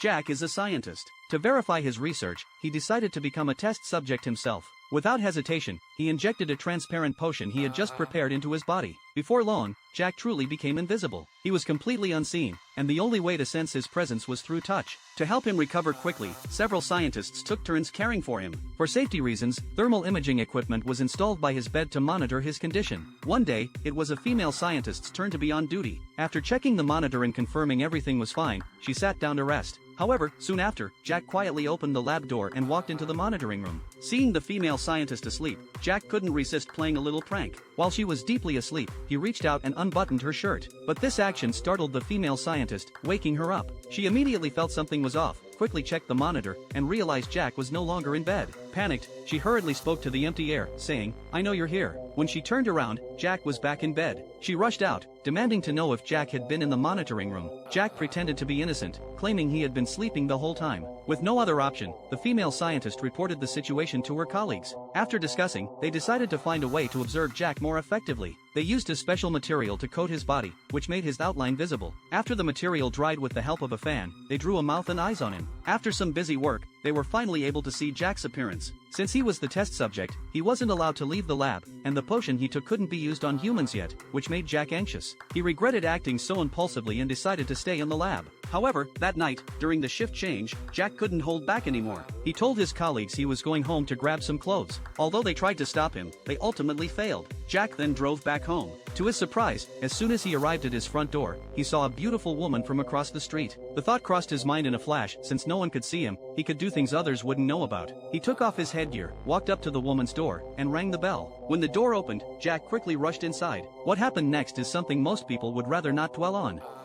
Jack is a scientist. To verify his research, he decided to become a test subject himself. Without hesitation, he injected a transparent potion he had just prepared into his body. Before long, Jack truly became invisible. He was completely unseen, and the only way to sense his presence was through touch. To help him recover quickly, several scientists took turns caring for him. For safety reasons, thermal imaging equipment was installed by his bed to monitor his condition. One day, it was a female scientist's turn to be on duty. After checking the monitor and confirming everything was fine, she sat down to rest. However, soon after, Jack quietly opened the lab door and walked into the monitoring room. Seeing the female scientist asleep, Jack couldn't resist playing a little prank. While she was deeply asleep, he reached out and unbuttoned her shirt. But this action startled the female scientist, waking her up. She immediately felt something was off, quickly checked the monitor, and realized Jack was no longer in bed. Panicked, she hurriedly spoke to the empty air, saying, "I know you're here." When she turned around, Jack was back in bed. She rushed out, demanding to know if Jack had been in the monitoring room. Jack pretended to be innocent, claiming he had been sleeping the whole time. With no other option, the female scientist reported the situation to her colleagues. After discussing, they decided to find a way to observe Jack more effectively. They used a special material to coat his body, which made his outline visible. After the material dried with the help of a fan, they drew a mouth and eyes on him. After some busy work, they were finally able to see Jack's appearance. Since he was the test subject, he wasn't allowed to leave the lab, and the potion he took couldn't be used on humans yet, which made Jack anxious. He regretted acting so impulsively and decided to stay in the lab. However, that night, during the shift change, Jack couldn't hold back anymore. He told his colleagues he was going home to grab some clothes. Although they tried to stop him, they ultimately failed. Jack then drove back home. To his surprise, as soon as he arrived at his front door, he saw a beautiful woman from across the street. The thought crossed his mind in a flash. Since no one could see him, he could do things others wouldn't know about. He took off his headgear, walked up to the woman's door, and rang the bell. When the door opened, Jack quickly rushed inside. What happened next is something most people would rather not dwell on.